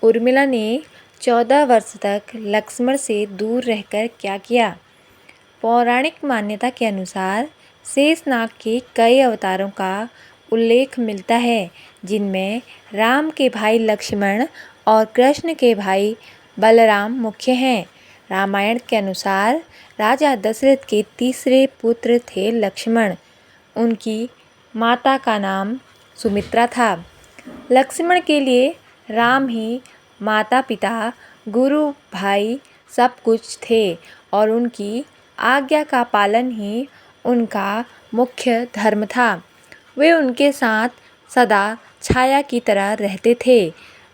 उर्मिला ने 14 वर्ष तक लक्ष्मण से दूर रहकर क्या किया? पौराणिक मान्यता के अनुसार शेषनाग के कई अवतारों का उल्लेख मिलता है, जिनमें राम के भाई लक्ष्मण और कृष्ण के भाई बलराम मुख्य हैं। रामायण के अनुसार राजा दशरथ के तीसरे पुत्र थे लक्ष्मण। उनकी माता का नाम सुमित्रा था। लक्ष्मण के लिए राम ही माता पिता, गुरु, भाई सब कुछ थे और उनकी आज्ञा का पालन ही उनका मुख्य धर्म था। वे उनके साथ सदा छाया की तरह रहते थे।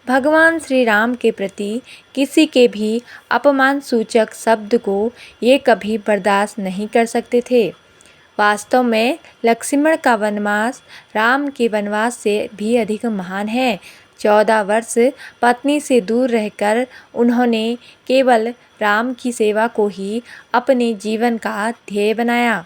भगवान श्री राम के प्रति किसी के भी अपमान सूचक शब्द को ये कभी बर्दाश्त नहीं कर सकते थे। वास्तव में लक्ष्मण का वनवास राम के वनवास से भी अधिक महान है। 14 वर्ष पत्नी से दूर रहकर उन्होंने केवल राम की सेवा को ही अपने जीवन का ध्येय बनाया।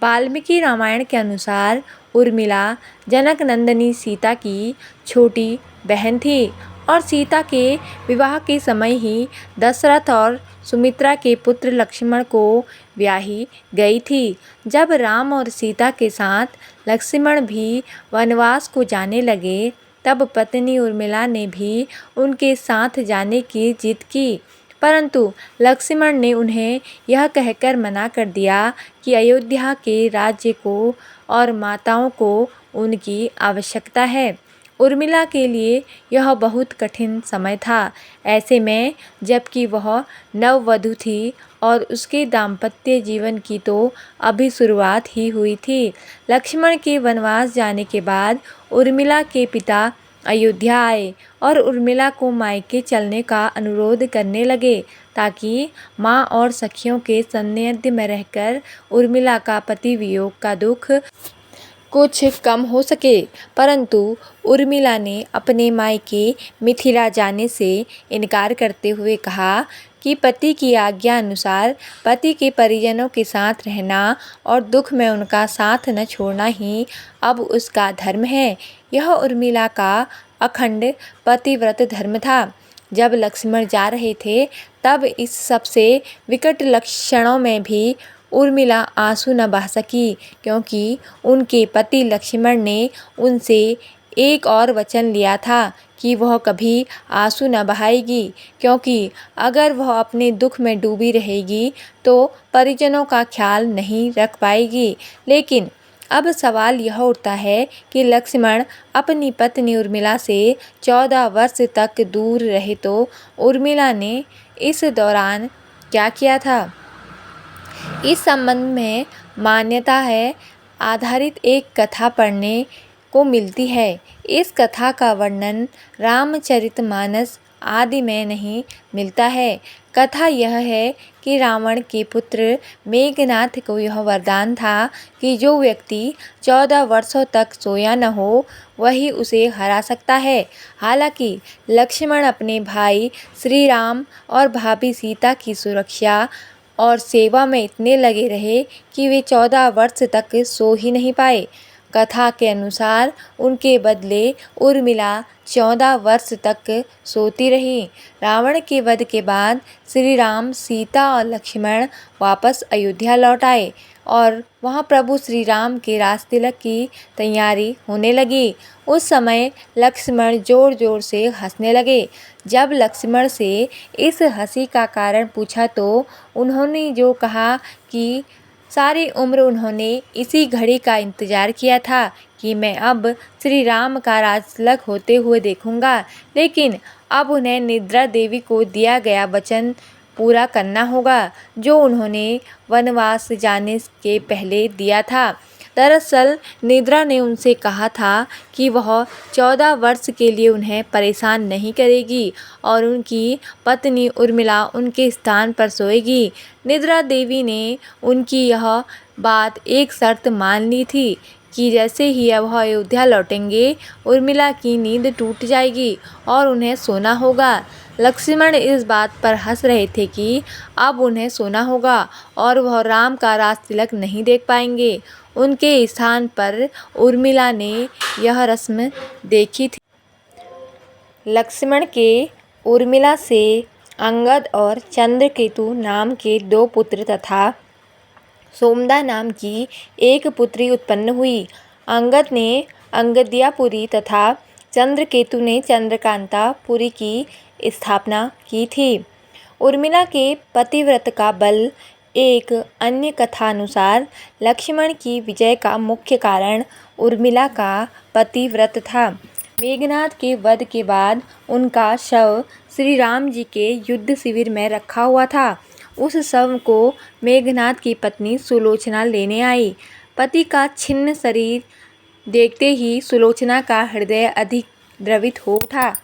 वाल्मीकि रामायण के अनुसार उर्मिला जनक नंदिनी सीता की छोटी बहन थी और सीता के विवाह के समय ही दशरथ और सुमित्रा के पुत्र लक्ष्मण को ब्याही गई थी। जब राम और सीता के साथ लक्ष्मण भी वनवास को जाने लगे, तब पत्नी उर्मिला ने भी उनके साथ जाने की जिद की, परंतु लक्ष्मण ने उन्हें यह कहकर मना कर दिया कि अयोध्या के राज्य को और माताओं को उनकी आवश्यकता है। उर्मिला के लिए यह बहुत कठिन समय था। ऐसे में जबकि वह नववधू थी और उसके दाम्पत्य जीवन की तो अभी शुरुआत ही हुई थी। लक्ष्मण के वनवास जाने के बाद उर्मिला के पिता अयोध्या आए और उर्मिला को मायके चलने का अनुरोध करने लगे, ताकि माँ और सखियों के सान्निध्य में रहकर उर्मिला का पति वियोग का दुख कुछ कम हो सके। परंतु उर्मिला ने अपने मायके मिथिला जाने से इनकार करते हुए कहा कि पति की आज्ञा अनुसार पति के परिजनों के साथ रहना और दुख में उनका साथ न छोड़ना ही अब उसका धर्म है। यह उर्मिला का अखंड पतिव्रत धर्म था। जब लक्ष्मण जा रहे थे, तब इस सबसे विकट लक्षणों में भी उर्मिला आंसू न बहा सकी, क्योंकि उनके पति लक्ष्मण ने उनसे एक और वचन लिया था कि वह कभी आंसू न बहाएगी, क्योंकि अगर वह अपने दुख में डूबी रहेगी तो परिजनों का ख्याल नहीं रख पाएगी। लेकिन अब सवाल यह उठता है कि लक्ष्मण अपनी पत्नी उर्मिला से 14 वर्ष तक दूर रहे, तो उर्मिला ने इस दौरान क्या किया था? इस संबंध में मान्यता है आधारित एक कथा पढ़ने को मिलती है। इस कथा का वर्णन रामचरितमानस आदि में नहीं मिलता है। कथा यह है कि रावण के पुत्र मेघनाथ को यह वरदान था कि जो व्यक्ति 14 वर्षों तक सोया न हो, वही उसे हरा सकता है। हालांकि लक्ष्मण अपने भाई श्री राम और भाभी सीता की सुरक्षा और सेवा में इतने लगे रहे कि वे 14 वर्ष तक सो ही नहीं पाए। कथा के अनुसार उनके बदले उर्मिला 14 वर्ष तक सोती रही। रावण के वध के बाद श्री राम, सीता और लक्ष्मण वापस अयोध्या लौट आए और वहाँ प्रभु श्री राम के राज तिलक की तैयारी होने लगी। उस समय लक्ष्मण जोर जोर से हंसने लगे। जब लक्ष्मण से इस हंसी का कारण पूछा, तो उन्होंने जो कहा कि सारी उम्र उन्होंने इसी घड़ी का इंतजार किया था कि मैं अब श्री राम का राज तिलक होते हुए देखूंगा, लेकिन अब उन्हें निद्रा देवी को दिया गया वचन पूरा करना होगा, जो उन्होंने वनवास जाने के पहले दिया था। दरअसल निद्रा ने उनसे कहा था कि वह 14 वर्ष के लिए उन्हें परेशान नहीं करेगी और उनकी पत्नी उर्मिला उनके स्थान पर सोएगी। निद्रा देवी ने उनकी यह बात एक शर्त मान ली थी कि जैसे ही वह अयोध्या लौटेंगे, उर्मिला की नींद टूट जाएगी और उन्हें सोना होगा। लक्ष्मण इस बात पर हंस रहे थे कि अब उन्हें सोना होगा और वह राम का राज तिलक नहीं देख पाएंगे। उनके स्थान पर उर्मिला ने यह रस्म देखी थी। लक्ष्मण के उर्मिला से अंगद और चंद्रकेतु नाम के 2 पुत्र तथा सोमदा नाम की एक पुत्री उत्पन्न हुई। अंगद ने अंगदियापुरी तथा चंद्रकेतु ने चंद्रकांतापुरी की स्थापना की थी। उर्मिला के पतिव्रत का बल। एक अन्य कथानुसार लक्ष्मण की विजय का मुख्य कारण उर्मिला का पतिव्रत था। मेघनाद के वध के बाद उनका शव श्री राम जी के युद्ध शिविर में रखा हुआ था। उस शव को मेघनाद की पत्नी सुलोचना लेने आई। पति का छिन्न शरीर देखते ही सुलोचना का हृदय अधिक द्रवित हो उठा।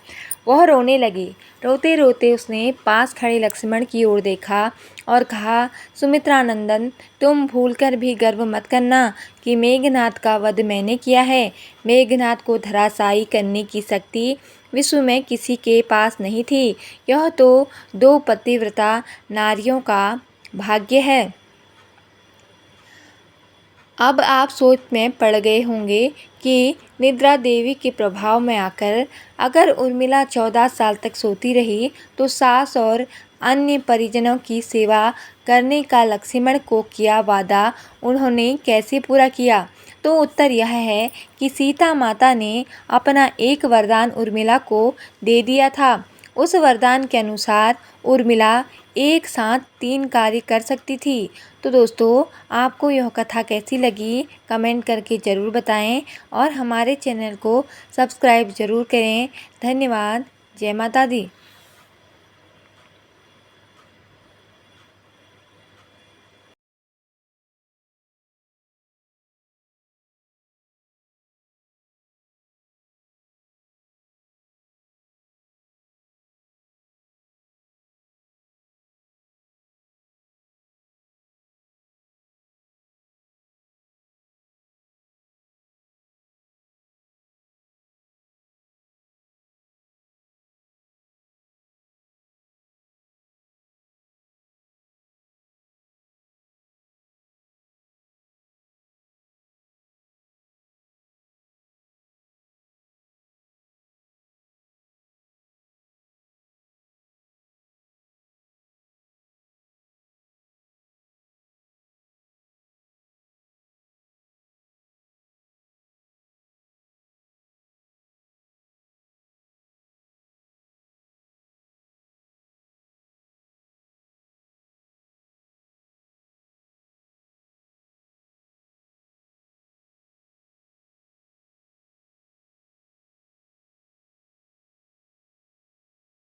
वह रोने लगी। रोते रोते उसने पास खड़े लक्ष्मण की ओर देखा और कहा, सुमित्रानंदन, तुम भूलकर भी गर्व मत करना कि मेघनाद का वध मैंने किया है। मेघनाद को धराशायी करने की शक्ति विश्व में किसी के पास नहीं थी। यह तो 2 पतिव्रता नारियों का भाग्य है। अब आप सोच में पड़ गए होंगे कि निद्रा देवी के प्रभाव में आकर अगर उर्मिला 14 साल तक सोती रही तो सास और अन्य परिजनों की सेवा करने का लक्ष्मण को किया वादा उन्होंने कैसे पूरा किया। तो उत्तर यह है कि सीता माता ने अपना एक वरदान उर्मिला को दे दिया था। उस वरदान के अनुसार उर्मिला एक साथ 3 कार्य कर सकती थी। तो दोस्तों, आपको यह कथा कैसी लगी कमेंट करके ज़रूर बताएं और हमारे चैनल को सब्सक्राइब ज़रूर करें। धन्यवाद। जय माता दी।